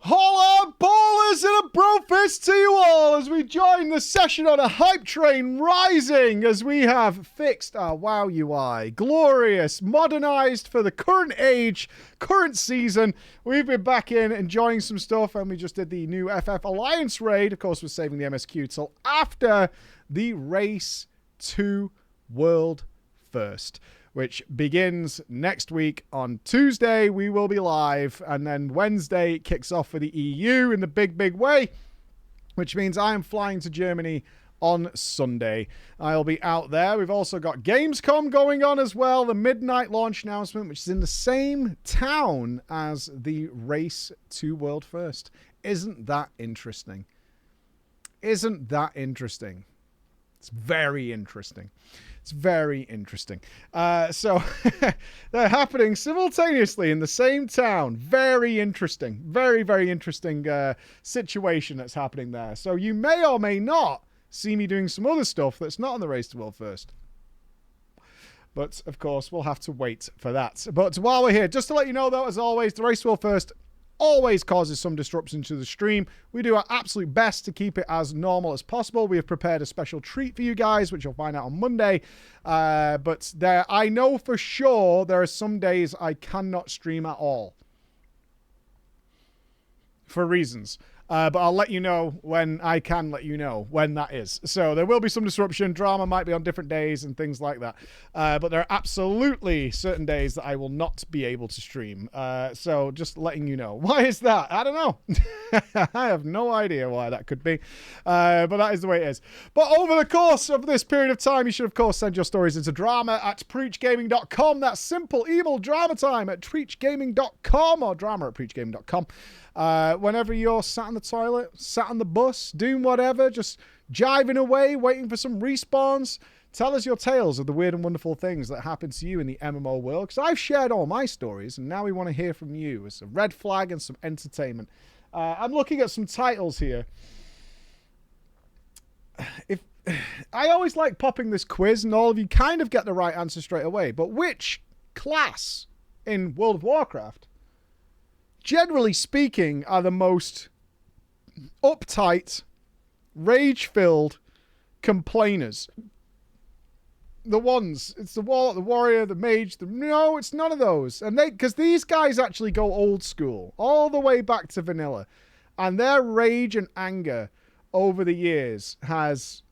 Holla, ballers and a bro fist to you all as we join the session on a hype train rising as we have fixed our WoW UI. Glorious, modernized for the current age, current season. We've been back in enjoying some stuff and we just did the new FF Alliance raid. Of course, we're saving the MSQ till after the race to World First, which begins next week on Tuesday. We will be live, and then Wednesday it kicks off for the EU in the big way, which means I am flying to Germany on Sunday. I'll be out there. We've also got Gamescom going on as well, the midnight launch announcement, which is in the same town as the race to World First. Isn't that interesting? Isn't that interesting? It's very interesting. It's very interesting. So they're happening simultaneously in the same town. Very interesting. Very, very interesting situation that's happening there. So you may or may not see me doing some other stuff that's not on the Race to World First. But, of course, we'll have to wait for that. But while we're here, just to let you know, though, as always, the Race to World First always causes some disruption to the stream. We do our absolute best to keep it as normal as possible. We have prepared a special treat for you guys, which you'll find out on Monday. But I know for sure there are some days I cannot stream at all. For reasons. But I'll let you know when I can let you know when that is. So there will be some disruption. Drama might be on different days and things like that. But there are absolutely certain days that I will not be able to stream. So just letting you know. Why is that? I don't know. I have no idea why that could be. But that is the way it is. But over the course of this period of time, you should, of course, send your stories into drama at preachgaming.com. That's simple, evil drama time at preachgaming.com or drama at preachgaming.com. Whenever you're sat in the toilet, sat on the bus, doing whatever, just jiving away, waiting for some respawns, tell us your tales of the weird and wonderful things that happen to you in the MMO world, because I've shared all my stories, and now we want to hear from you. It's a red flag and some entertainment. I'm looking at some titles here. I always like popping this quiz, and all of you kind of get the right answer straight away, but which class in World of Warcraft, generally speaking, are the most uptight, rage-filled complainers? The ones, it's the Warlock, the Warrior, the Mage. No, it's none of those. And because these guys actually go old school, all the way back to vanilla, and their rage and anger over the years has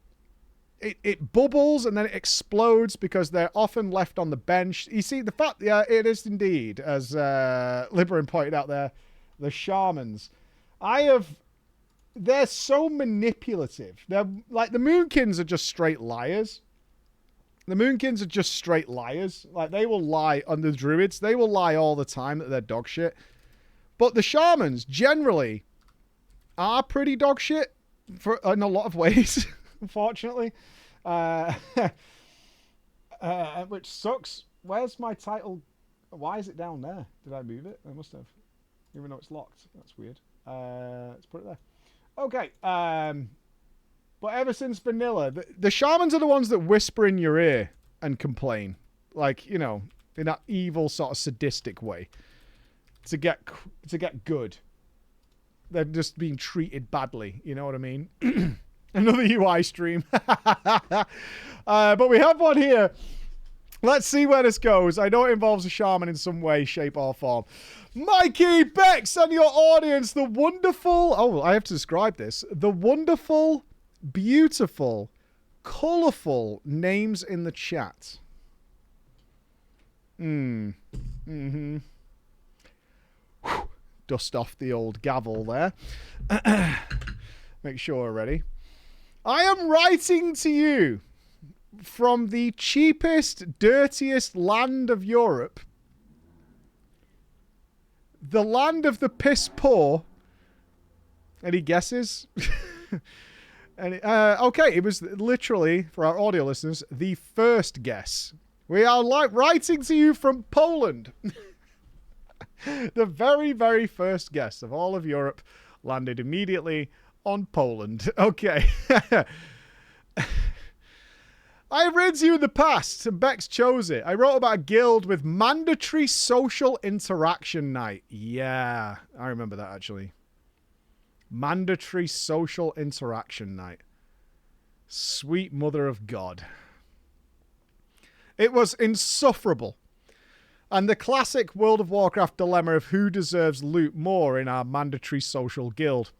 it bubbles and then it explodes because they're often left on the bench. You see, the fact, yeah, it is indeed, as Liberin pointed out there, the shamans. They're so manipulative. They're like, the Moonkins are just straight liars. The Moonkins are just straight liars. Like, they will lie on the Druids. They will lie all the time that they're dog shit. But the shamans generally are pretty dog shit in a lot of ways. Unfortunately, which sucks. Where's my title? Why is it down there? Did I move it? I must have, even though it's locked. That's weird. Let's put it there. Okay. But ever since vanilla, the shamans are the ones that whisper in your ear and complain, like, you know, in that evil sort of sadistic way, to get good. They're just being treated badly. You know what I mean? Another UI stream. But we have one here. Let's see where this goes. I know it involves a shaman in some way, shape, or form. Mikey, Bex, and your audience, the wonderful... Oh, I have to describe this. The wonderful, beautiful, colourful names in the chat. Mm-hmm. Dust off the old gavel there. Make sure we're ready. I am writing to you from the cheapest, dirtiest land of Europe. The land of the piss poor. Any guesses? Okay, it was literally, for our audio listeners, the first guess. We are writing to you from Poland. The very, very first guess of all of Europe landed immediately on Poland. Okay. I have read to you in the past, and Bex chose it. I wrote about a guild with mandatory social interaction night. Yeah, I remember that, actually. Mandatory social interaction night. Sweet mother of God. It was insufferable. And the classic World of Warcraft dilemma of who deserves loot more in our mandatory social guild.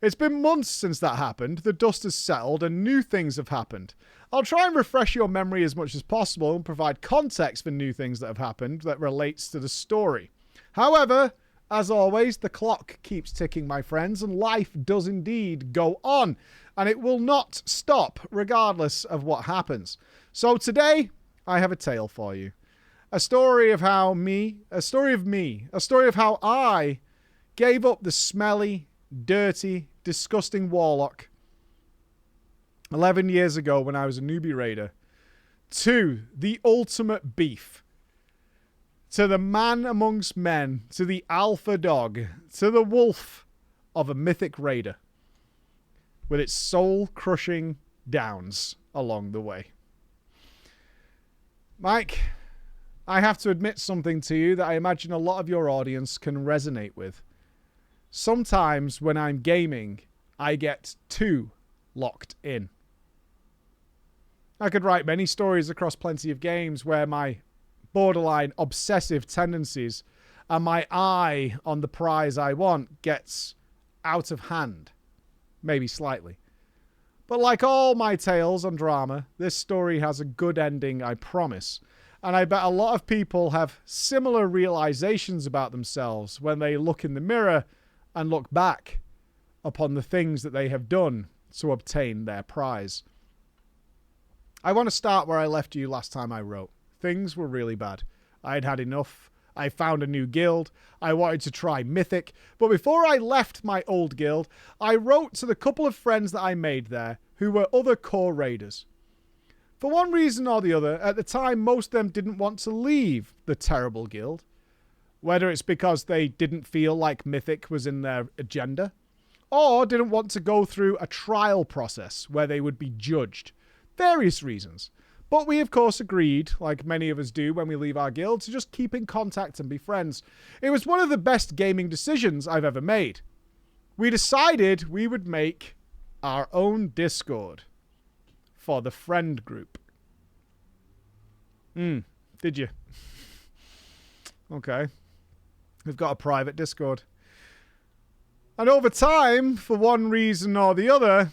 It's been months since that happened, the dust has settled, and new things have happened. I'll try and refresh your memory as much as possible and provide context for new things that have happened that relates to the story. However, as always, the clock keeps ticking, my friends, and life does indeed go on, and it will not stop regardless of what happens. So today, I have a tale for you. A story of how I gave up the smelly, dirty, disgusting warlock 11 years ago when I was a newbie raider to the ultimate beef, to the man amongst men, to the alpha dog, to the wolf of a mythic raider with its soul-crushing downs along the way. Mike, I have to admit something to you that I imagine a lot of your audience can resonate with. Sometimes when I'm gaming, I get too locked in. I could write many stories across plenty of games where my borderline obsessive tendencies and my eye on the prize I want gets out of hand. Maybe slightly. But like all my tales on drama, this story has a good ending, I promise. And I bet a lot of people have similar realizations about themselves when they look in the mirror and look back upon the things that they have done to obtain their prize. I want to start where I left you last time I wrote. Things were really bad. I had had enough. I found a new guild. I wanted to try Mythic. But before I left my old guild, I wrote to the couple of friends that I made there who were other core raiders. For one reason or the other, at the time, most of them didn't want to leave the terrible guild. Whether it's because they didn't feel like Mythic was in their agenda, or didn't want to go through a trial process where they would be judged. Various reasons. But we, of course, agreed, like many of us do when we leave our guild, to just keep in contact and be friends. It was one of the best gaming decisions I've ever made. We decided we would make our own Discord for the friend group. Did you? Okay. We've got a private Discord. And over time, for one reason or the other,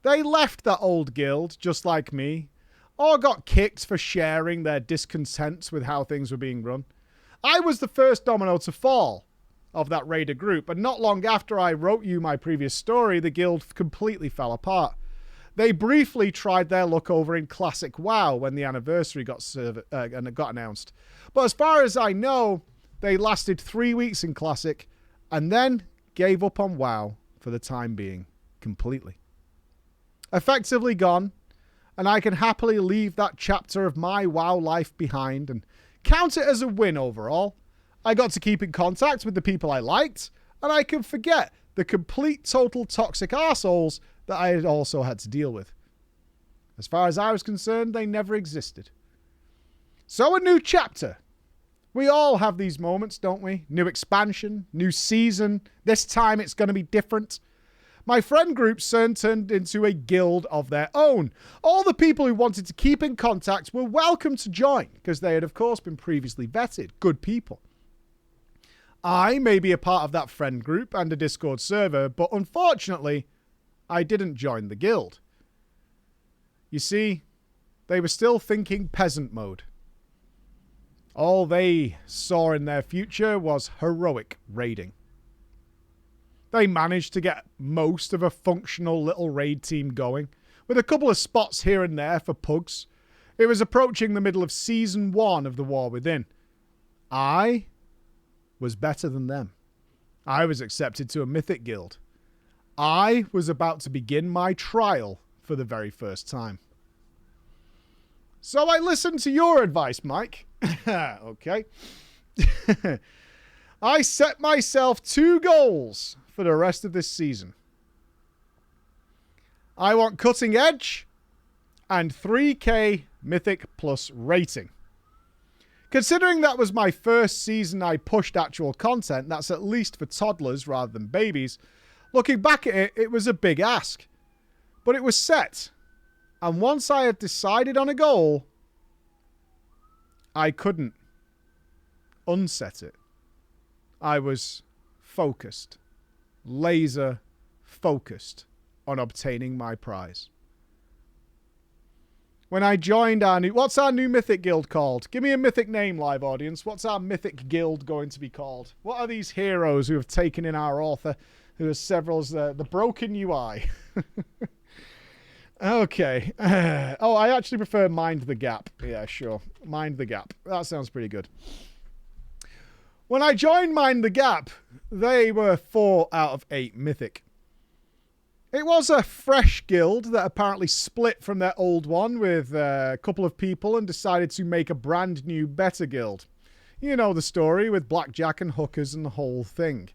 they left that old guild, just like me, or got kicked for sharing their discontents with how things were being run. I was the first domino to fall of that raider group, and not long after I wrote you my previous story, the guild completely fell apart. They briefly tried their luck over in Classic WoW when the anniversary got announced. But as far as I know, they lasted 3 weeks in Classic and then gave up on WoW for the time being completely. Effectively gone, and I can happily leave that chapter of my WoW life behind and count it as a win overall. I got to keep in contact with the people I liked, and I can forget the complete total toxic arseholes that I had also had to deal with. As far as I was concerned, they never existed. So a new chapter. We all have these moments, don't we? New expansion, new season. This time it's going to be different. My friend group soon turned into a guild of their own. All the people who wanted to keep in contact were welcome to join, because they had, of course, been previously vetted. Good people. I may be a part of that friend group and a Discord server, but unfortunately, I didn't join the guild. You see, they were still thinking peasant mode. All they saw in their future was heroic raiding. They managed to get most of a functional little raid team going, with a couple of spots here and there for pugs. It was approaching the middle of Season 1 of The War Within. I was better than them. I was accepted to a Mythic guild. I was about to begin my trial for the very first time. So I listened to your advice, Mike. Okay. I set myself 2 goals for the rest of this season. I want cutting edge and 3K Mythic Plus rating. Considering that was my first season I pushed actual content, that's at least for toddlers rather than babies, Looking back at it, it was a big ask. But it was set. And once I had decided on a goal, I couldn't unset it. I was focused. Laser focused on obtaining my prize. When I joined our new... What's our new Mythic Guild called? Give me a Mythic name, live audience. What's our Mythic Guild going to be called? What are these heroes who have taken in our author, who has several... the Broken UI. Okay. Oh, I actually prefer Mind the Gap. Yeah, sure. Mind the Gap. That sounds pretty good. When I joined Mind the Gap, they were 4 out of 8 Mythic. It was a fresh guild that apparently split from their old one with a couple of people and decided to make a brand new, better guild. You know the story with blackjack and hookers and the whole thing.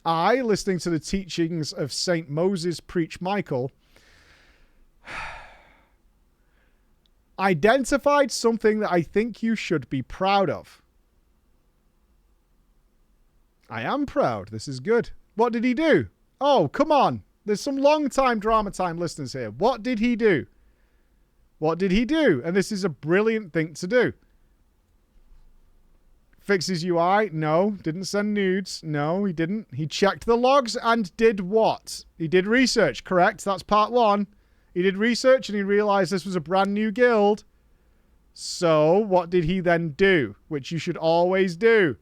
I, listening to the teachings of St. Moses Preach Michael, identified something that I think you should be proud of. I am proud. This is good. What did he do? Oh, come on. There's some long-time Drama Time listeners here. What did he do? What did he do? And this is a brilliant thing to do. Fix his UI? No. Didn't send nudes? No, he didn't. He checked the logs and did what? He did research, correct? That's part 1. He did research and he realized this was a brand new guild. So, what did he then do? Which you should always do.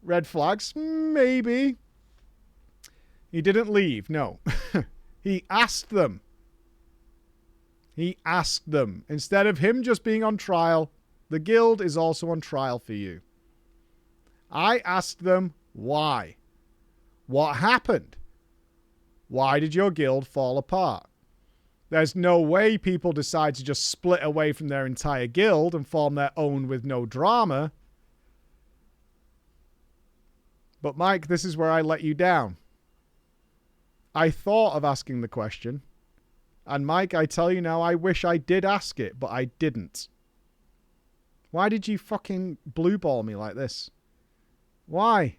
Red flags? Maybe. He didn't leave, no. He asked them. He asked them. Instead of him just being on trial, the guild is also on trial for you. I asked them why. What happened? Why did your guild fall apart? There's no way people decide to just split away from their entire guild and form their own with no drama. But Mike, this is where I let you down. I thought of asking the question. And Mike, I tell you now, I wish I did ask it, but I didn't. Why did you fucking blue ball me like this? Why?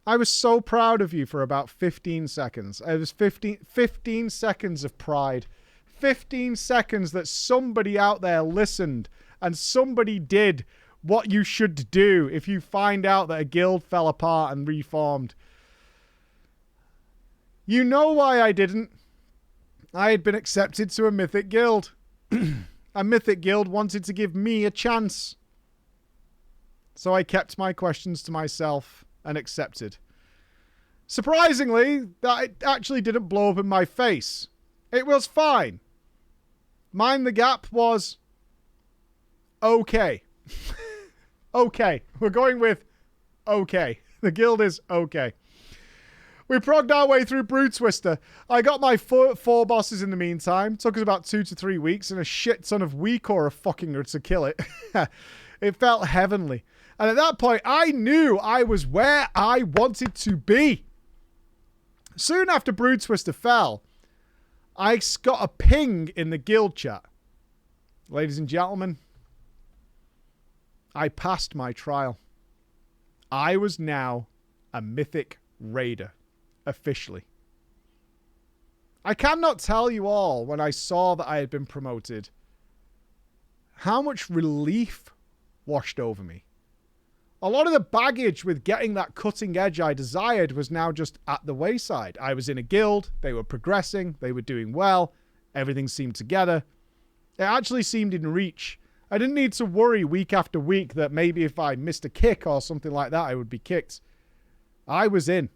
I was so proud of you for about 15 seconds. It was 15 seconds of pride. 15 seconds that somebody out there listened and somebody did what you should do if you find out that a guild fell apart and reformed. You know why I didn't. I had been accepted to a Mythic Guild. A Mythic Guild wanted to give me a chance. So I kept my questions to myself and accepted. Surprisingly, that actually didn't blow up in my face. It was fine. Mind the Gap was okay. Okay. We're going with okay. The guild is okay. We progged our way through Brood Twister. I got my four bosses in the meantime. Took us about 2 to 3 weeks and a shit ton of weak or fucking her to kill it. It felt heavenly. And at that point, I knew I was where I wanted to be. Soon after Brood Twister fell, I got a ping in the guild chat. Ladies and gentlemen, I passed my trial. I was now a Mythic Raider. Officially. I cannot tell you all, when I saw that I had been promoted, how much relief washed over me. A lot of the baggage with getting that cutting edge I desired was now just at the wayside. I was in a guild, they were progressing, they were doing well, everything seemed together. It actually seemed in reach. I didn't need to worry week after week that maybe if I missed a kick or something like that, I would be kicked. I was in.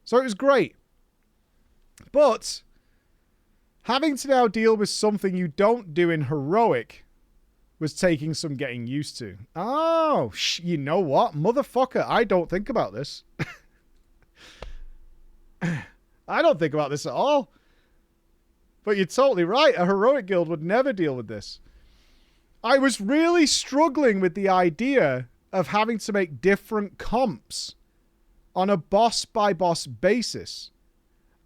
So it was great. But having to now deal with something you don't do in Heroic was taking some getting used to. Oh, you know what? Motherfucker, I don't think about this. I don't think about this at all. But you're totally right. A Heroic guild would never deal with this. I was really struggling with the idea of having to make different comps on a boss-by-boss basis.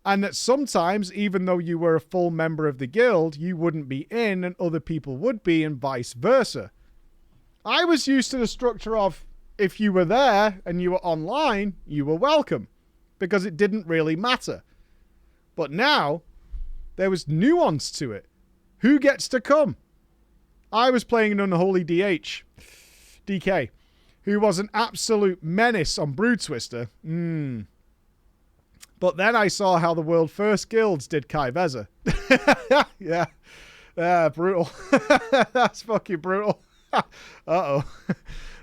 And that sometimes, even though you were a full member of the guild, you wouldn't be in and other people would be and vice versa. I was used to the structure of, if you were there and you were online, you were welcome. because it didn't really matter. But now, there was nuance to it. Who gets to come? I was playing an unholy DK, who was an absolute menace on Brood Twister. But then I saw how the world first guilds did Kai Vezza. Yeah. Brutal. That's fucking brutal. Uh-oh.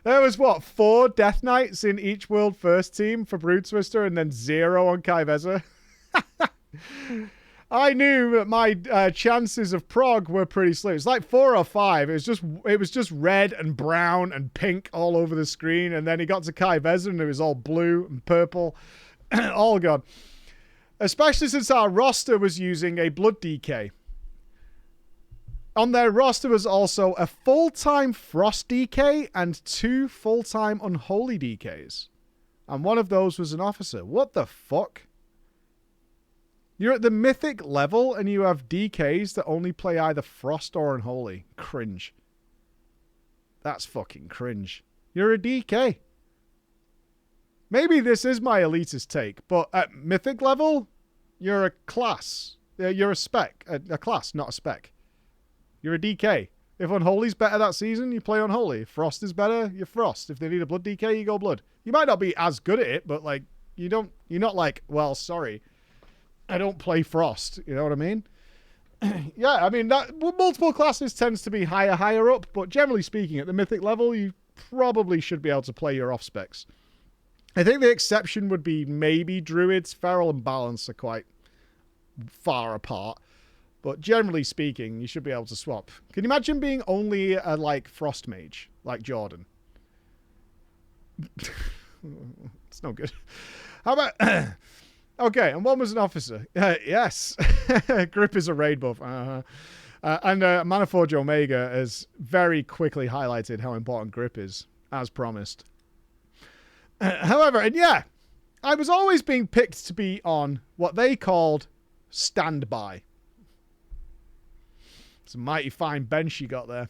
There was, 4 Death Knights in each world first team for Brood Twister and then 0 on Kai Vezza. I knew that my chances of prog were pretty slim. It's like 4 or 5. It was just red and brown and pink all over the screen. And then he got to Kai Vezza and it was all blue and purple. All gone. Especially since our roster was using a Blood DK. On their roster was also a full-time Frost DK and 2 full-time Unholy DKs. And one of those was an officer. What the fuck? You're at the mythic level and you have DKs that only play either Frost or Unholy. Cringe. That's fucking cringe. You're a DK. Maybe this is my elitist take, but at mythic level, you're a class. You're a spec. A class, not a spec. You're a DK. If Unholy's better that season, you play Unholy. If Frost is better, you're Frost. If they need a Blood DK, you go Blood. You might not be as good at it, but like you're not like, well, sorry, I don't play Frost. You know what I mean? Yeah, I mean that multiple classes tends to be higher up, but generally speaking, at the mythic level, you probably should be able to play your off specs. I think the exception would be maybe Druids. Feral and Balance are quite far apart. But generally speaking, you should be able to swap. Can you imagine being only a, like, Frost Mage, like Jordan? It's no good. How about... Okay, and one was an officer. Yes. Grip is a raid buff. And Manaforge Omega has very quickly highlighted how important Grip is, as promised. However, and yeah, I was always being picked to be on what they called standby. It's a mighty fine bench you got there.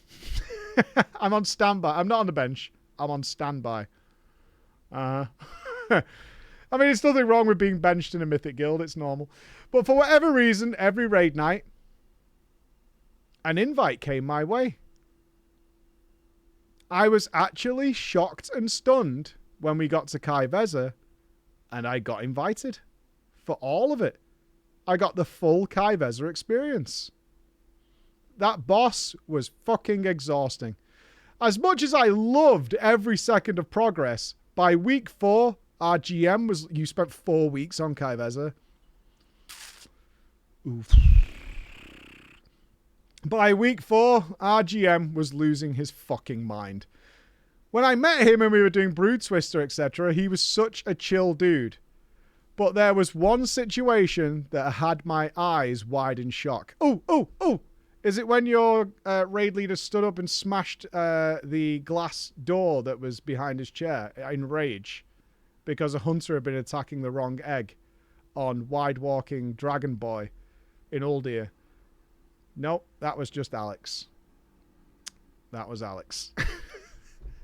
I'm on standby. I'm not on the bench. I'm on standby. I mean, there's nothing wrong with being benched in a mythic guild. It's normal. But for whatever reason, every raid night, an invite came my way. I was actually shocked and stunned when we got to Kai Vezza, and I got invited for all of it. I got the full Kai Vezza experience. That boss was fucking exhausting. As much as I loved every second of progress, by week 4, our GM was... You spent 4 weeks on Kai Vezza. Oof. By week 4, our GM was losing his fucking mind. When I met him and we were doing Brood Twister, etc., he was such a chill dude. But there was one situation that had my eyes wide in shock. Oh! Is it when your raid leader stood up and smashed the glass door that was behind his chair in rage because a hunter had been attacking the wrong egg on Wide Walking Dragon Boy in Uldir? Nope, that was just Alex. That was Alex.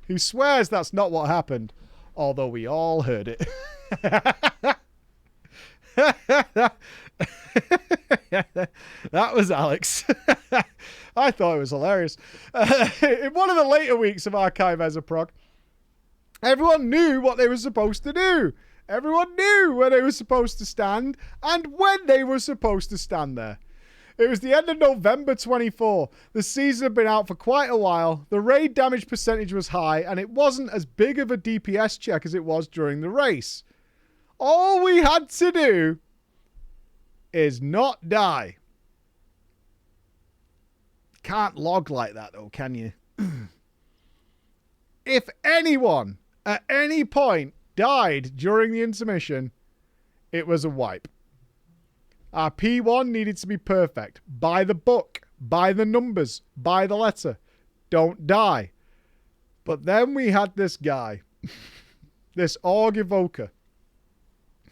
Who swears that's not what happened, although we all heard it. That was Alex. I thought it was hilarious. In one of the later weeks of Archive as a prog, everyone knew what they were supposed to do. Everyone knew where they were supposed to stand and when they were supposed to stand there. It was the end of November 24. The season had been out for quite a while. The raid damage percentage was high, and it wasn't as big of a DPS check as it was during the race. All we had to do is not die. Can't log like that, though, can you? If anyone at any point died during the intermission, it was a wipe. Our P1 needed to be perfect. By the book. By the numbers. By the letter. Don't die. But then we had this guy. This Org Evoker.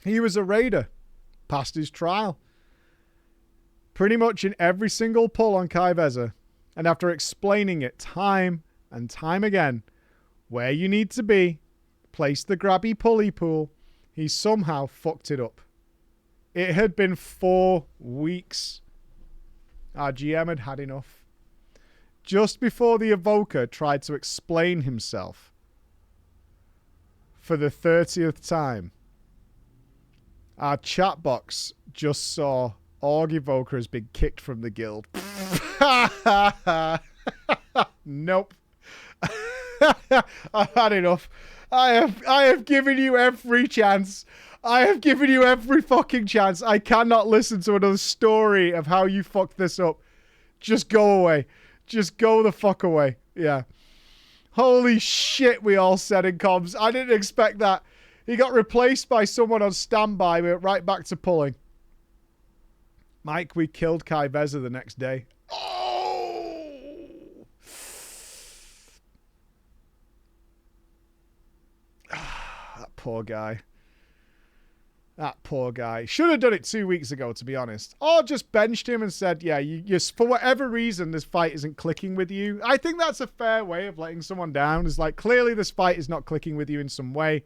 He was a raider. Passed his trial. Pretty much in every single pull on Kai Vezza. And after explaining it time and time again, where you need to be, place the grabby pulley pool, He somehow fucked it up. It had been 4 weeks. Our GM had had enough. Just before the Evoker tried to explain himself for the 30th time, our chat box just saw Org Evoker has been kicked from the guild. Nope. I've had enough. I have given you every chance. I have given you every fucking chance. I cannot listen to another story of how you fucked this up. Just go away. Just go the fuck away. Yeah. Holy shit, we all said in comms. I didn't expect that. He got replaced by someone on standby. We went right back to pulling. Mike, we killed Kai Veza the next day. Oh! That poor guy. That poor guy. Should have done it 2 weeks ago, to be honest. Or just benched him and said, yeah, you for whatever reason, this fight isn't clicking with you. I think that's a fair way of letting someone down. It's like, clearly this fight is not clicking with you in some way.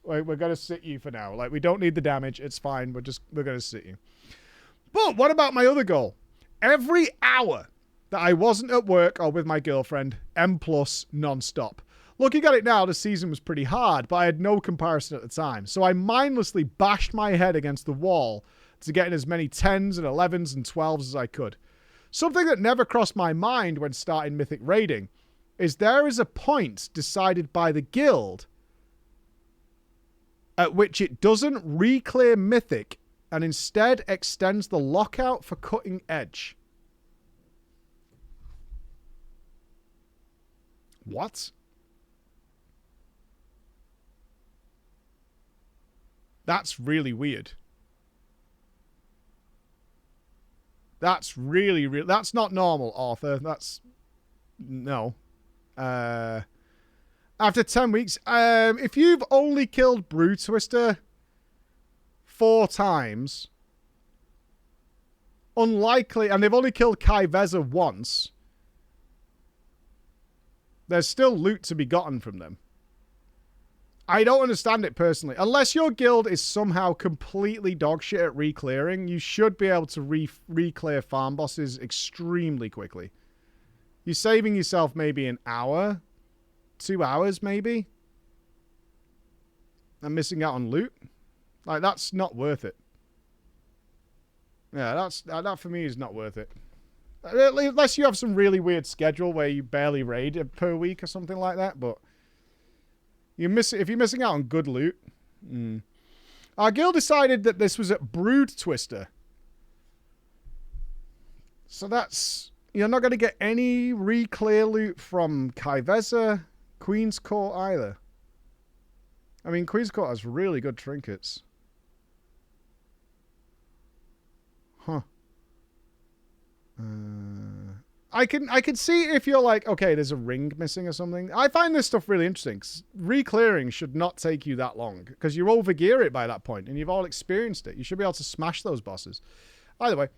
We're going to sit you for now. Like, we don't need the damage. It's fine. We're going to sit you. But what about my other goal? Every hour that I wasn't at work or with my girlfriend, M+ non-stop. Looking at it now, the season was pretty hard, but I had no comparison at the time. So I mindlessly bashed my head against the wall to get in as many 10s and 11s and 12s as I could. Something that never crossed my mind when starting Mythic raiding is there is a point decided by the guild at which it doesn't re-clear Mythic and instead extends the lockout for cutting edge. What? That's really weird. That's really, that's not normal, Arthur. That's... No. After 10 weeks, if you've only killed Brood Twister 4 times, unlikely, and they've only killed Kai Veza once, there's still loot to be gotten from them. I don't understand it personally. Unless your guild is somehow completely dogshit at re-clearing, you should be able to re-clear farm bosses extremely quickly. You're saving yourself maybe an hour, 2 hours maybe, and missing out on loot. Like, that's not worth it. Yeah, that for me is not worth it. Unless you have some really weird schedule where you barely raid per week or something like that, but if you're missing out on good loot. Our guild decided that this was at Brood Twister. So that's... You're not going to get any re-clear loot from Kai Veza, Queen's Court either. I mean, Queen's Court has really good trinkets. Huh. I can see if you're like, okay, there's a ring missing or something. I find this stuff really interesting, 'cause re-clearing should not take you that long, because you overgear it by that point, and you've all experienced it. You should be able to smash those bosses. Either way,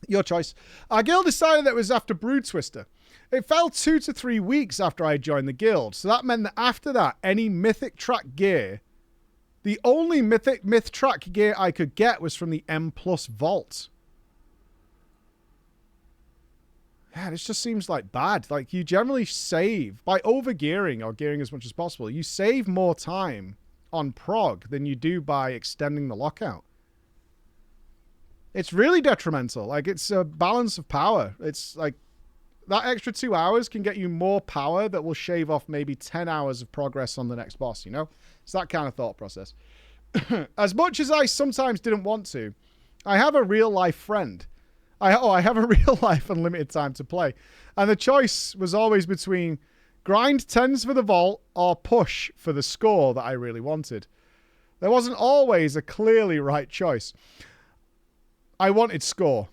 your choice. Our guild decided that it was after Brood Twister. It fell 2 to 3 weeks after I joined the guild, so that meant that after that, any Mythic track gear, the only Myth track gear I could get was from the M+ vault. Yeah, this just seems like bad. Like, you generally save, by overgearing or gearing as much as possible, you save more time on prog than you do by extending the lockout. It's really detrimental. Like, it's a balance of power. It's like, that extra 2 hours can get you more power that will shave off maybe 10 hours of progress on the next boss, you know? It's that kind of thought process. As much as I sometimes didn't want to, I have a real-life friend. I have a real-life unlimited time to play. And the choice was always between grind 10s for the vault or push for the score that I really wanted. There wasn't always a clearly right choice. I wanted score.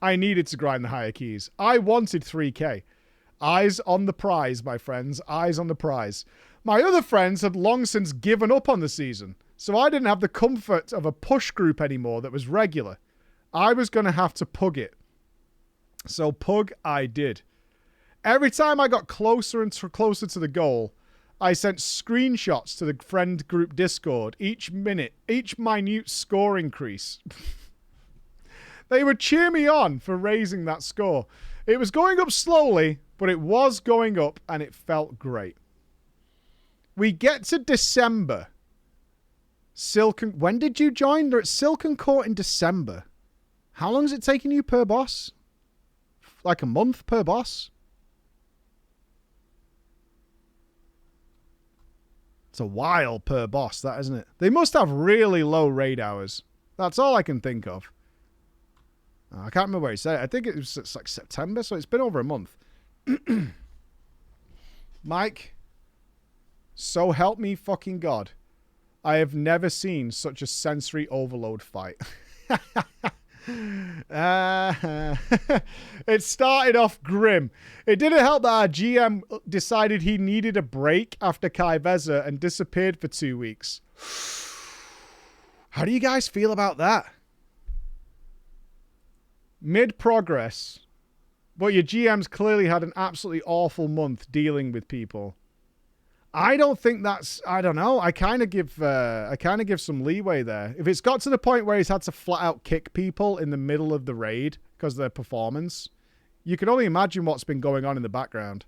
I needed to grind the higher keys. I wanted 3k. Eyes on the prize, my friends. Eyes on the prize. My other friends had long since given up on the season, so I didn't have the comfort of a push group anymore that was regular. I was going to have to pug it. So pug I did. Every time I got closer and closer to the goal, I sent screenshots to the friend group Discord each minute score increase. They would cheer me on for raising that score. It was going up slowly, but it was going up and it felt great. We get to December. When did you join? They're at Silken Court in December. How long is it taking you per boss? Like a month per boss? It's a while per boss, that, isn't it? They must have really low raid hours. That's all I can think of. I can't remember where he said it. I think it's like September, so it's been over a month. Mike, so help me fucking God. I have never seen such a sensory overload fight. It started off grim. It didn't help that our GM decided he needed a break after Kai'Veza and disappeared for 2 weeks. How do you guys feel about that? Mid-progress, but your GM's clearly had an absolutely awful month dealing with people. I don't think that's... I don't know. I kind of give some leeway there. If it's got to the point where he's had to flat out kick people in the middle of the raid because of their performance, you can only imagine what's been going on in the background.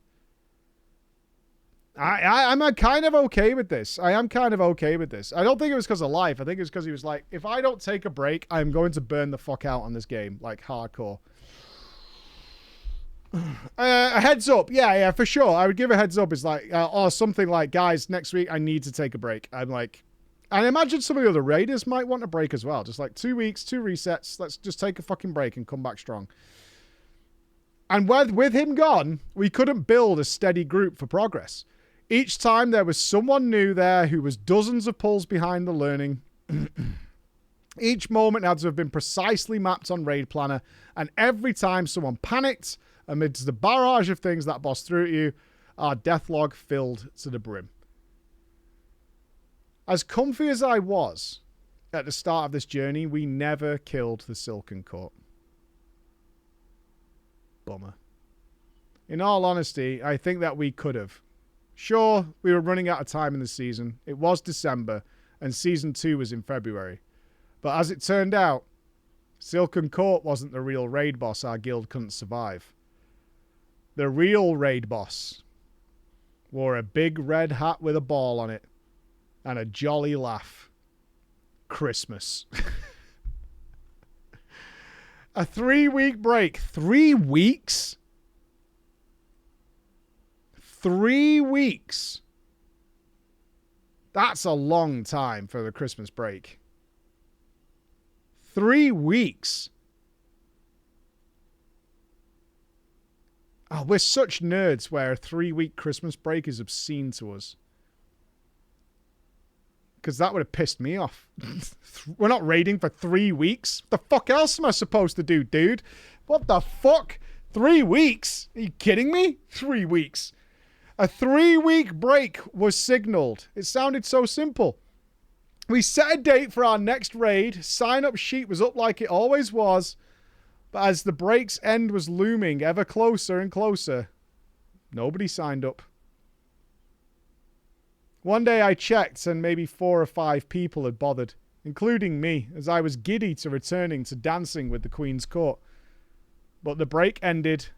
I'm kind of okay with this. I am kind of okay with this. I don't think it was because of life. I think it was because he was like, if I don't take a break, I'm going to burn the fuck out on this game. Like, hardcore. A heads up. Yeah, for sure. I would give a heads up. It's like, or something like, guys, next week I need to take a break. I'm like, and I imagine some of the other raiders might want a break as well. Just like 2 weeks, 2 resets. Let's just take a fucking break and come back strong. And with him gone, we couldn't build a steady group for progress. Each time there was someone new there who was dozens of pulls behind the learning. Each moment had to have been precisely mapped on Raid Planner, and every time someone panicked amidst the barrage of things that boss threw at you, our death log filled to the brim. As comfy as I was at the start of this journey, we never killed the Silken Court. Bummer. In all honesty, I think that we could have. Sure, we were running out of time in the season. It was December, and Season 2 was in February. But as it turned out, Silken Court wasn't the real raid boss our guild couldn't survive. The real raid boss wore a big red hat with a ball on it and a jolly laugh. Christmas. A 3-week break. 3 weeks? 3 weeks. That's a long time for the Christmas break. 3 weeks. Oh, we're such nerds where a 3-week Christmas break is obscene to us. Because that would have pissed me off. We're not raiding for 3 weeks. What the fuck else am I supposed to do, dude? What the fuck? 3 weeks? Are you kidding me? 3 weeks. A 3-week break was signaled. It sounded so simple. We set a date for our next raid. Sign-up sheet was up like it always was. But as the break's end was looming ever closer and closer, nobody signed up. One day I checked and maybe 4 or 5 people had bothered, including me, as I was giddy to returning to dancing with the Queen's Court. But the break ended.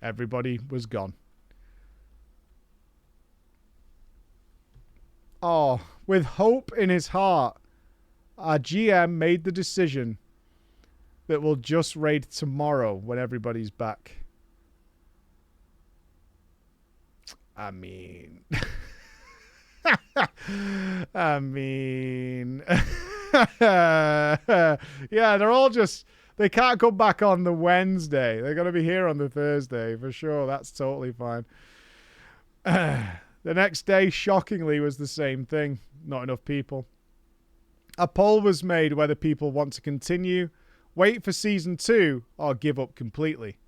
Everybody was gone. Oh, with hope in his heart, our GM made the decision that we'll just raid tomorrow when everybody's back. I mean... yeah, they're all just... They can't come back on the Wednesday. They're going to be here on the Thursday, for sure. That's totally fine. The next day, shockingly, was the same thing. Not enough people. A poll was made whether people want to continue, wait for Season 2, or give up completely.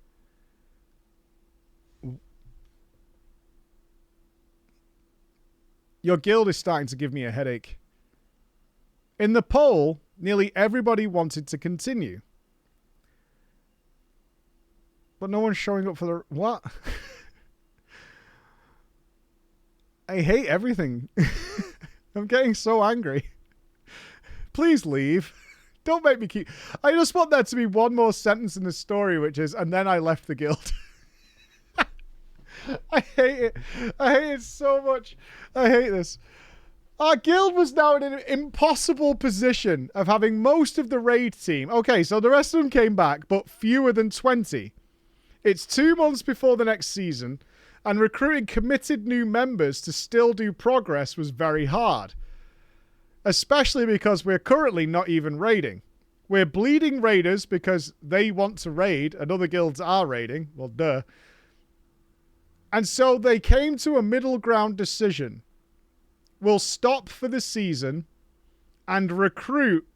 Your guild is starting to give me a headache. In the poll, nearly everybody wanted to continue. But no one's showing up for the... What? I hate everything. I'm getting so angry. Please leave. Don't make me keep... I just want there to be one more sentence in the story, which is, and then I left the guild. I hate it. I hate it so much. I hate this. Our guild was now in an impossible position of having most of the raid team. Okay, so the rest of them came back, but fewer than 20. It's 2 months before the next season, and recruiting committed new members to still do progress was very hard. Especially because we're currently not even raiding. We're bleeding raiders because they want to raid and other guilds are raiding. Well, duh. And so they came to a middle ground decision. We'll stop for the season and recruit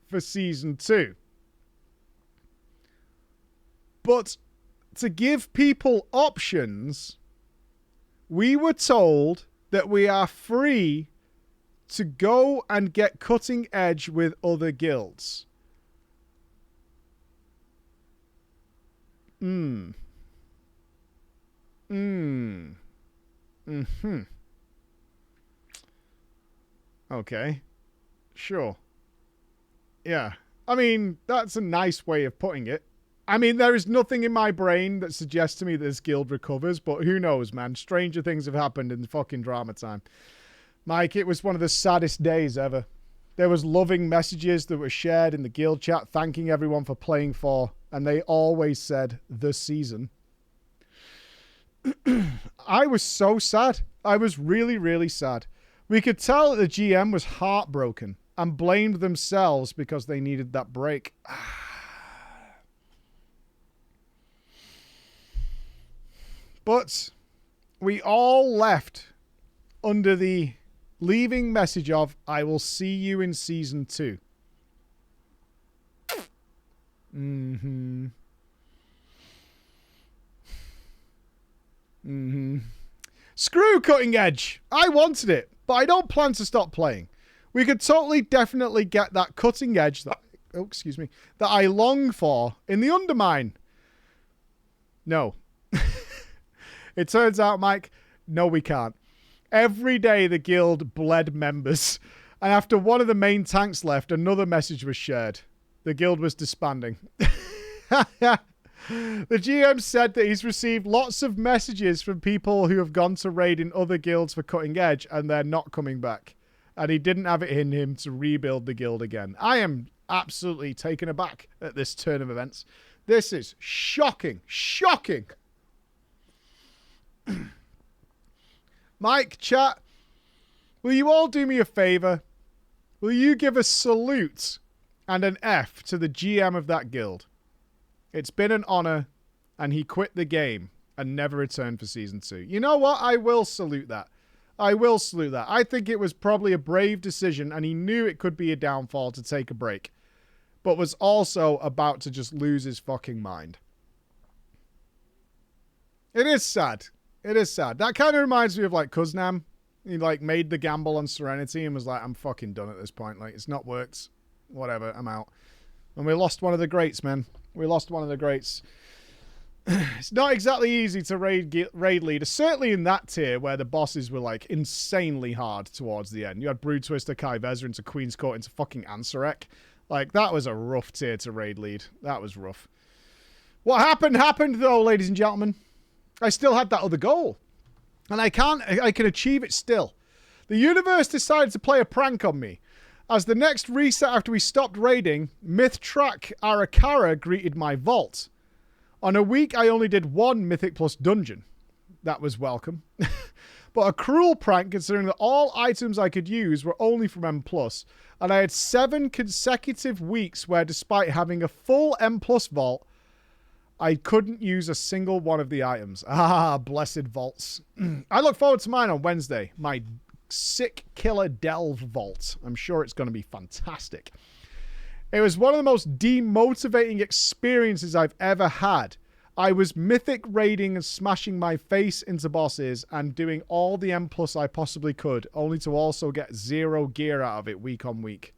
for season 2. But to give people options, we were told that we are free to go and get cutting edge with other guilds. Okay. Sure. Yeah. I mean, that's a nice way of putting it. I mean, there is nothing in my brain that suggests to me that this guild recovers, but who knows, man? Stranger things have happened in fucking drama time. Mike, it was one of the saddest days ever. There was loving messages that were shared in the guild chat thanking everyone for playing for, and they always said, the season. I was so sad. I was really, really sad. We could tell that the GM was heartbroken and blamed themselves because they needed that break. But we all left under the leaving message of, I will see you in season 2. Screw cutting edge. I wanted it, but I don't plan to stop playing. We could totally definitely get that cutting edge that, that I long for in the Undermine. No. It turns out, Mike, no, we can't. Every day the guild bled members, and after one of the main tanks left, another message was shared. The guild was disbanding. The GM said that he's received lots of messages from people who have gone to raid in other guilds for cutting edge, and they're not coming back. And he didn't have it in him to rebuild the guild again. I am absolutely taken aback at this turn of events. This is shocking. Shocking. Mike, chat, will you all do me a favor? Will you give a salute and an F to the GM of that guild? It's been an honor, and he quit the game and never returned for season 2. You know what? I will salute that. I will salute that. I think it was probably a brave decision, and he knew it could be a downfall to take a break, but was also about to just lose his fucking mind. It is sad. It is sad. That kind of reminds me of like Kuznam. He like made the gamble on Serenity and was like, I'm fucking done at this point. Like, it's not worked. Whatever, I'm out. And we lost one of the greats, man. We lost one of the greats. It's not exactly easy to raid leader. Certainly in that tier where the bosses were like insanely hard towards the end. You had Brood Twister, Kai Vezra into Queen's Court into fucking Ansarek. Like, that was a rough tier to raid lead. That was rough. What happened though, ladies and gentlemen. I still had that other goal. And I can achieve it still. The universe decided to play a prank on me. As the next reset after we stopped raiding, Myth-Track Arakara greeted my vault. On a week, I only did 1 Mythic Plus dungeon. That was welcome. But a cruel prank considering that all items I could use were only from M+, and I had 7 consecutive weeks where despite having a full M+ vault, I couldn't use a single one of the items. Ah, blessed vaults. I look forward to mine on Wednesday. My sick killer delve vault. I'm sure it's going to be fantastic. It was one of the most demotivating experiences I've ever had. I was mythic raiding and smashing my face into bosses and doing all the M+ I possibly could, only to also get 0 gear out of it week on week.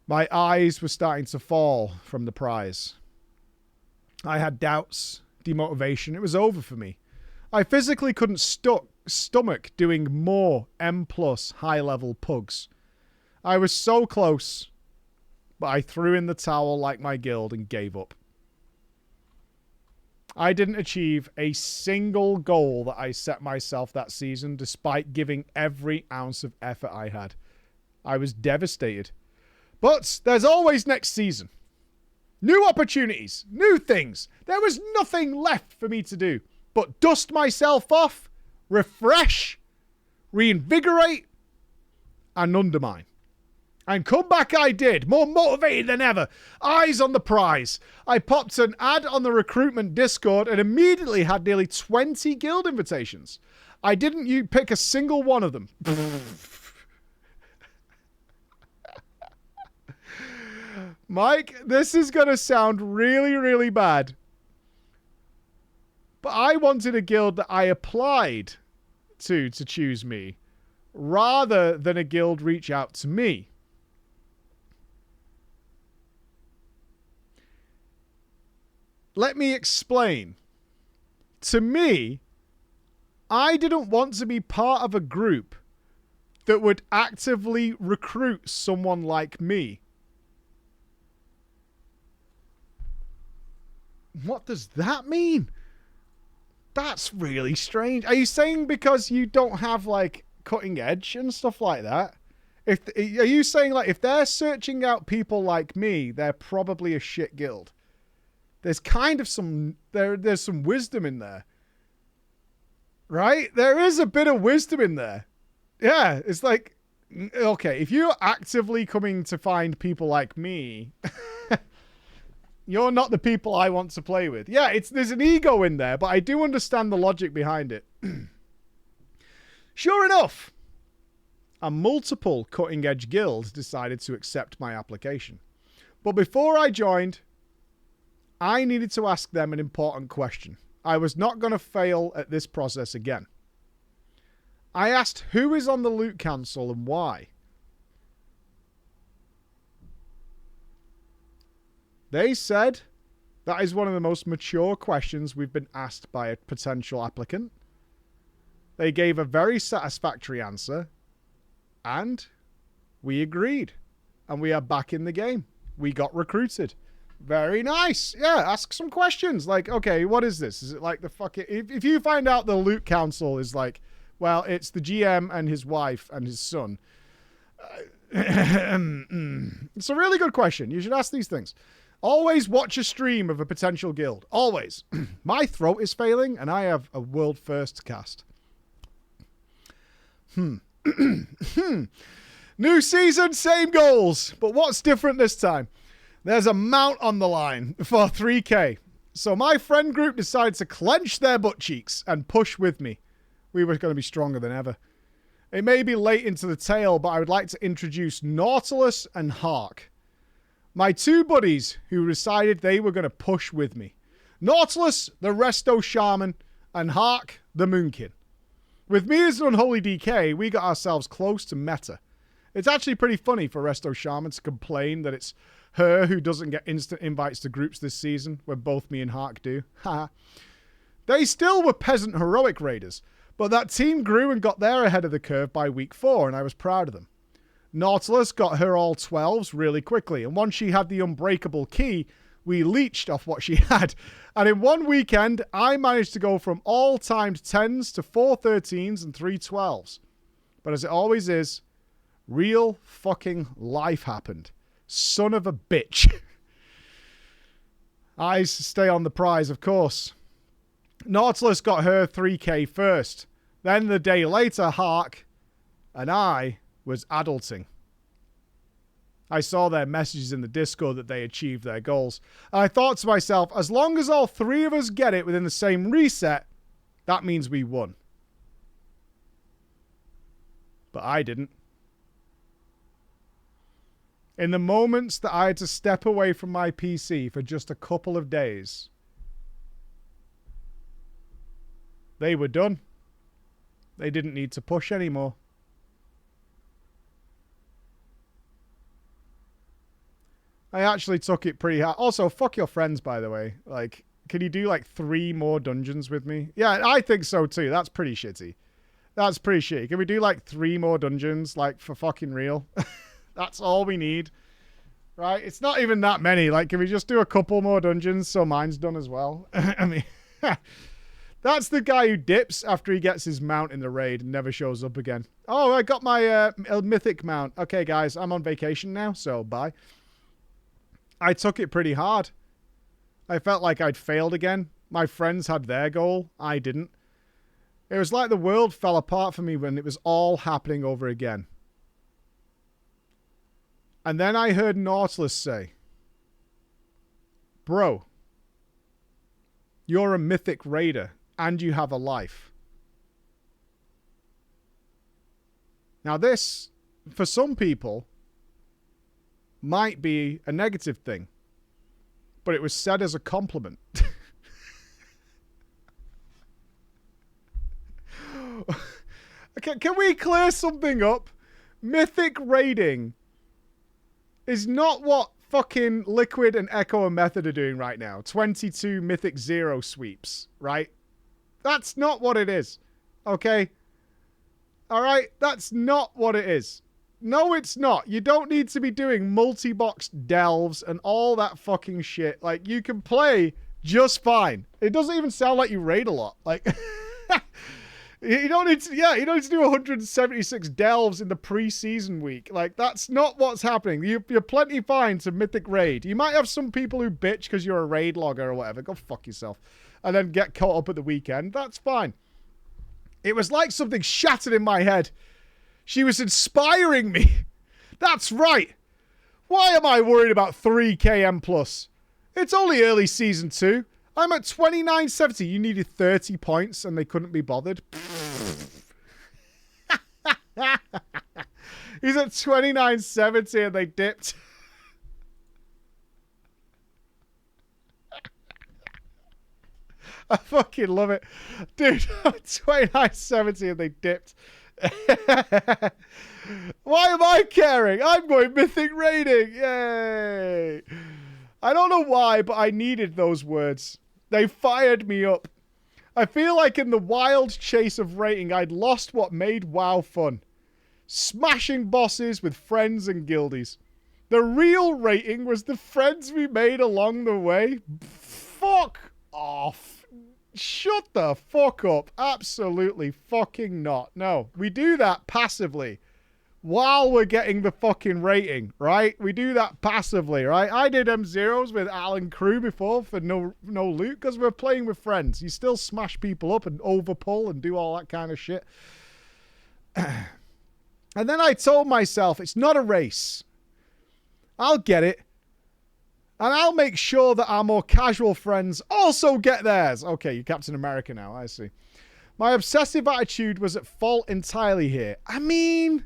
My eyes were starting to fall from the prize. I had doubts, demotivation. It was over for me. I physically couldn't stomach doing more M+ high-level pugs. I was so close, but I threw in the towel like my guild and gave up. I didn't achieve a single goal that I set myself that season, despite giving every ounce of effort I had. I was devastated. But there's always next season. New opportunities, new things. There was nothing left for me to do but dust myself off, refresh, reinvigorate, and undermine. And come back I did, more motivated than ever. Eyes on the prize. I popped an ad on the recruitment Discord and immediately had nearly 20 guild invitations. I didn't pick a single one of them. Mike, this is going to sound really, really bad. But I wanted a guild that I applied to choose me, rather than a guild reach out to me. Let me explain. To me, I didn't want to be part of a group that would actively recruit someone like me. What does that mean? That's really strange. Are you saying because you don't have, like, cutting edge and stuff like that? Are you saying, like, if they're searching out people like me, they're probably a shit guild? There's kind of some... There's some wisdom in there. Right? There is a bit of wisdom in there. Yeah, it's like... Okay, if you're actively coming to find people like me... You're not the people I want to play with. Yeah, there's an ego in there, but I do understand the logic behind it. Sure enough, a multiple cutting-edge guild decided to accept my application. But before I joined, I needed to ask them an important question. I was not going to fail at this process again. I asked who is on the Loot Council and why. They said that is one of the most mature questions we've been asked by a potential applicant. They gave a very satisfactory answer, and we agreed. And we are back in the game. We got recruited. Very nice. Yeah, ask some questions. Like, okay, what is this? Is it like the fucking... If you find out the Loot Council is like, well, it's the GM and his wife and his son. It's a really good question. You should ask these things. Always watch a stream of a potential guild. Always. My throat is failing, and I have a world first cast. New season, same goals. But what's different this time? There's a mount on the line for 3k. So my friend group decided to clench their butt cheeks and push with me. We were going to be stronger than ever. It may be late into the tale, but I would like to introduce Nautilus and Hark. My two buddies who decided they were going to push with me. Nautilus, the Resto Shaman, and Hark, the Moonkin. With me as an Unholy DK, we got ourselves close to meta. It's actually pretty funny for Resto Shaman to complain that it's her who doesn't get instant invites to groups this season, when both me and Hark do. Haha. They still were peasant heroic raiders, but that team grew and got there ahead of the curve by week 4, and I was proud of them. Nautilus got her all 12s really quickly, and once she had the unbreakable key, we leached off what she had. And in one weekend, I managed to go from all timed 10s to 4 13s and 3 12s. But as it always is, real fucking life happened. Son of a bitch. Eyes stay on the prize, of course. Nautilus got her 3k first. Then the day later, Hark and I was adulting. I saw their messages in the Discord that they achieved their goals. And I thought to myself, as long as all 3 of us get it within the same reset, that means we won. But I didn't. In the moments that I had to step away from my PC for just a couple of days, they were done. They didn't need to push anymore. I actually took it pretty hard. Also, fuck your friends, by the way. Like, can you do like 3 more dungeons with me? Yeah, I think so too. That's pretty shitty. That's pretty shitty. Can we do like 3 more dungeons, like for fucking real? That's all we need. Right? It's not even that many. Like, can we just do a couple more dungeons so mine's done as well? I mean, that's the guy who dips after he gets his mount in the raid and never shows up again. Oh, I got my mythic mount. Okay, guys, I'm on vacation now, so bye. I took it pretty hard. I felt like I'd failed again. My friends had their goal. I didn't. It was like the world fell apart for me when it was all happening over again. And then I heard Nautilus say, bro, you're a mythic raider and you have a life. Now this, for some people, might be a negative thing, but it was said as a compliment. Can we clear something up? Mythic raiding is not what fucking Liquid and Echo and Method are doing right now. 22 Mythic 0 sweeps, right? That's not what it is. Okay? Alright? That's not what it is. No, it's not. You don't need to be doing multi-box delves and all that fucking shit. Like, you can play just fine. It doesn't even sound like you raid a lot. Like... You don't need to, you don't need to do 176 delves in the pre-season week. Like, that's not what's happening. You're plenty fine to Mythic Raid. You might have some people who bitch because you're a raid logger or whatever. Go fuck yourself. And then get caught up at the weekend. That's fine. It was like something shattered in my head. She was inspiring me. That's right. Why am I worried about 3 KM plus? It's only early season 2. I'm at 2970. You needed 30 points and they couldn't be bothered. He's at 2970 and they dipped. I fucking love it. Dude, 2970 and they dipped. Why am I caring? I'm going mythic raiding. Yay. I don't know why, but I needed those words. They fired me up. I feel like in the wild chase of rating, I'd lost what made WoW fun. Smashing bosses with friends and guildies. The real rating was the friends we made along the way. Fuck off. Shut the fuck up. Absolutely fucking not. No, we do that passively. While we're getting the fucking rating, right? We do that passively, right? I did M0s with Alan Crew before for no loot because we're playing with friends. You still smash people up and overpull and do all that kind of shit. And then I told myself, it's not a race. I'll get it. And I'll make sure that our more casual friends also get theirs. Okay, you're Captain America now, I see. My obsessive attitude was at fault entirely here. I mean...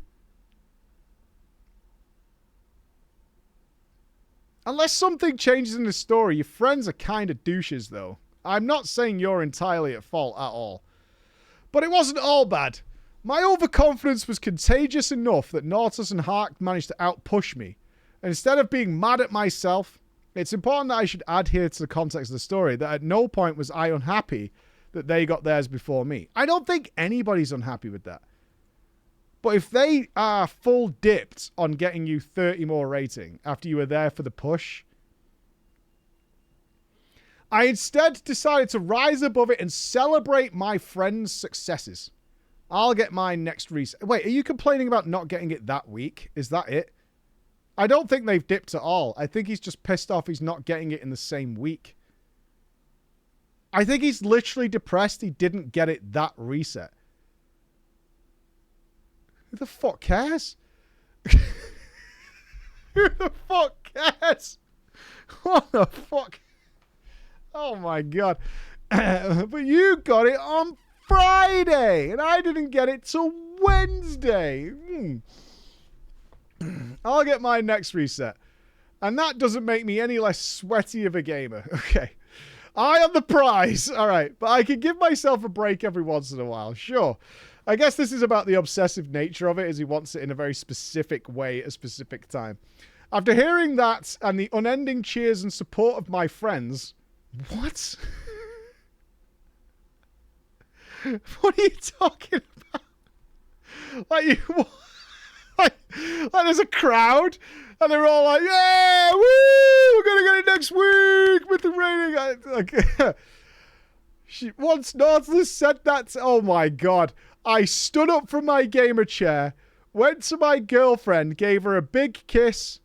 unless something changes in the story, your friends are kind of douches, though. I'm not saying you're entirely at fault at all. But it wasn't all bad. My overconfidence was contagious enough that Nautilus and Hark managed to outpush me. And instead of being mad at myself, it's important that I should add here to the context of the story that at no point was I unhappy that they got theirs before me. I don't think anybody's unhappy with that. But if they are full dipped on getting you 30 more rating after you were there for the push, I instead decided to rise above it and celebrate my friend's successes. I'll get mine next reset. Wait, are you complaining about not getting it that week? Is that it? I don't think they've dipped at all. I think he's just pissed off he's not getting it in the same week. I think he's literally depressed he didn't get it that reset. Who the fuck cares? Who the fuck cares? What the fuck? Oh my god. But you got it on Friday, and I didn't get it till Wednesday. I'll get mine next reset. And that doesn't make me any less sweaty of a gamer. Okay. I am the prize. All right. But I can give myself a break every once in a while. Sure. I guess this is about the obsessive nature of it, as he wants it in a very specific way at a specific time. After hearing that and the unending cheers and support of my friends, What? What are you talking about? Like you, like there's a crowd, and they're all like, "Yeah, woo! We're gonna get it next week with the rating." Like, once Nautilus said that, oh my god! I stood up from my gamer chair, went to my girlfriend, gave her a big kiss,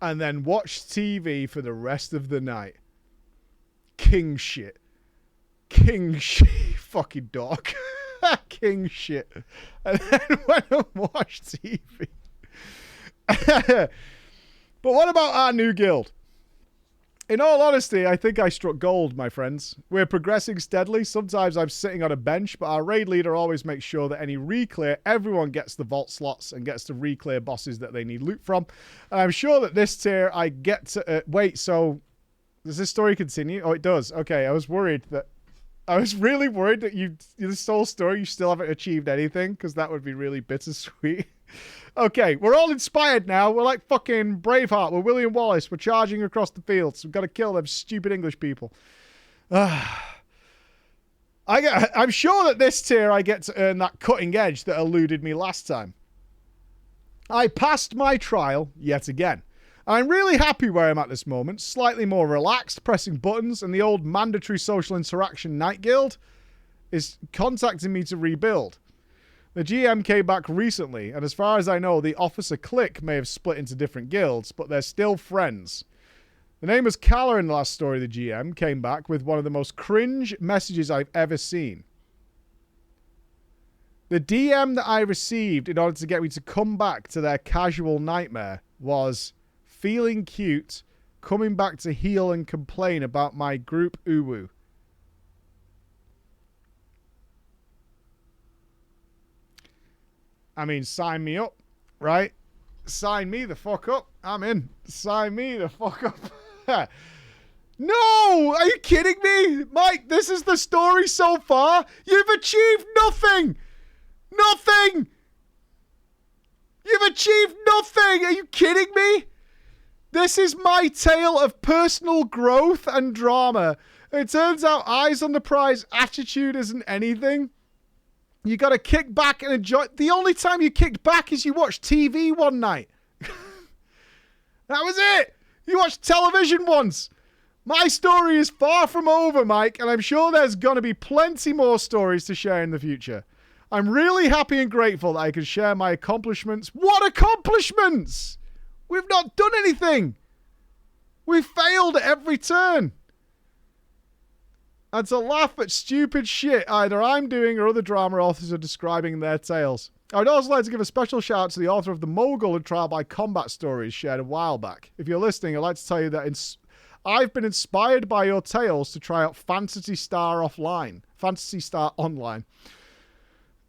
and then watched TV for the rest of the night. King shit. King shit. Fucking dog. King shit. And then went and watched TV. But what about our new guild? In all honesty, I think I struck gold, my friends. We're progressing steadily. Sometimes I'm sitting on a bench, but our raid leader always makes sure that any reclear, everyone gets the vault slots and gets to reclear bosses that they need loot from. And I'm sure that this tier I get to... wait, so... does this story continue? Oh, it does. Okay, I was really worried that this whole story, you still haven't achieved anything, because that would be really bittersweet. Okay, we're all inspired now. We're like fucking Braveheart. We're William Wallace. We're charging across the fields. We've got to kill them stupid English people. I'm sure that this tier I get to earn that cutting edge that eluded me last time. I passed my trial yet again. I'm really happy where I'm at this moment. Slightly more relaxed, pressing buttons, and the old mandatory social interaction night guild is contacting me to rebuild. The GM came back recently, and as far as I know, the officer clique may have split into different guilds, but they're still friends. The name was Kala in the last story. The GM came back with one of the most cringe messages I've ever seen. The DM that I received in order to get me to come back to their casual nightmare was feeling cute, coming back to heal and complain about my group uwu. I mean, sign me up, right? Sign me the fuck up. I'm in. Sign me the fuck up. No! Are you kidding me? Mike, this is the story so far. You've achieved nothing! Nothing! You've achieved nothing! Are you kidding me? This is my tale of personal growth and drama. It turns out eyes on the prize attitude isn't anything. You got to kick back and enjoy. The only time you kicked back is you watched TV one night. That was it. You watched television once. My story is far from over, Mike, and I'm sure there's going to be plenty more stories to share in the future. I'm really happy and grateful that I can share my accomplishments. What accomplishments? We've not done anything. We've failed at every turn. And to laugh at stupid shit either I'm doing or other drama authors are describing in their tales. I would also like to give a special shout out to the author of the Mogul and Trial by Combat stories shared a while back. If you're listening, I'd like to tell you that I've been inspired by your tales to try out Phantasy Star Online.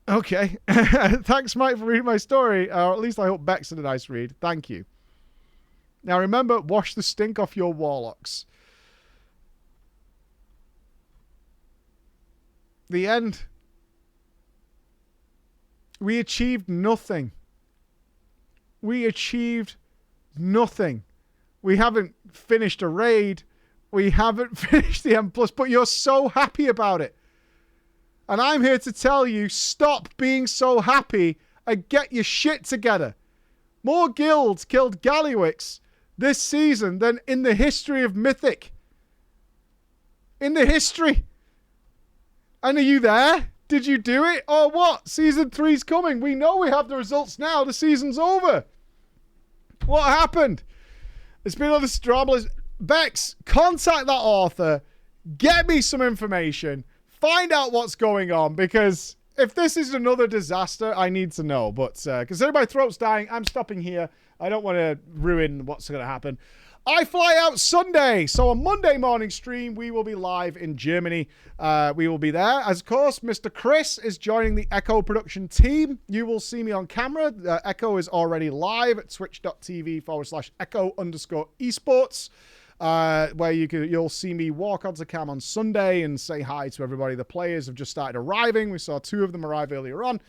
Okay. Thanks, Mike, for reading my story. Or at least I hope Beck's had a nice read. Thank you. Now remember, wash the stink off your warlocks. The end. We achieved nothing. We achieved nothing. We haven't finished a raid. We haven't finished the M+, but you're so happy about it. And I'm here to tell you, stop being so happy and get your shit together. More guilds killed Gallywix this season than in the history of Mythic. In the history. And are you there? Did you do it? Or what? Season 3's coming. We know we have the results now. The season's over. What happened? It's been on the drama. Bex, contact that author. Get me some information. Find out what's going on. Because if this is another disaster, I need to know. But considering my throat's dying, I'm stopping here. I don't want to ruin what's going to happen. I fly out Sunday, so on Monday morning stream, we will be live in Germany. We will be there. As of course, Mr. Chris is joining the Echo production team. You will see me on camera. Echo is already live at twitch.tv/echo_esports, where you'll see me walk onto cam on Sunday and say hi to everybody. The players have just started arriving. We saw 2 of them arrive earlier on.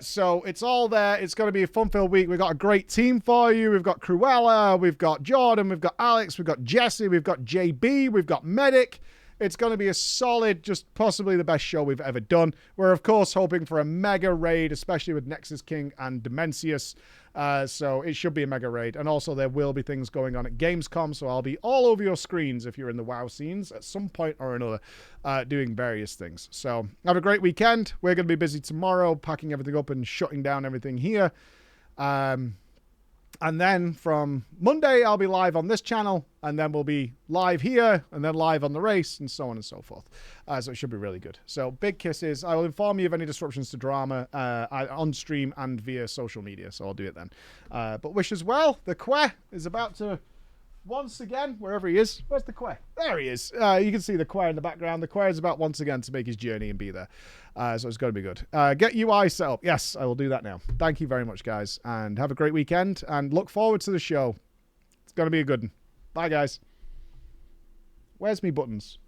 So it's all there. It's going to be a fun-filled week. We've got a great team for you. We've got Cruella, we've got Jordan, we've got Alex, we've got Jesse, we've got JB, we've got Medic. It's going to be a solid, just possibly the best show we've ever done. We're, of course, hoping for a mega raid, especially with Nexus King and Dimensius. So it should be a mega raid. And also there will be things going on at Gamescom, so I'll be all over your screens if you're in the WoW scenes at some point or another, doing various things. So have a great weekend. We're going to be busy tomorrow, packing everything up and shutting down everything here. And then from Monday, I'll be live on this channel, and then we'll be live here, and then live on the race, and so on and so forth. So it should be really good. So big kisses. I will inform you of any disruptions to drama on stream and via social media, so I'll do it then. But wish as well. The Que is about to, once again, wherever he is. Where's the Que? There he is. You can see the Que in the background. The Que is about once again to make his journey and be there. So it's going to be good. Get UI set up. Yes, I will do that now. Thank you very much, guys. And have a great weekend. And look forward to the show. It's going to be a good one. Bye, guys. Where's me buttons?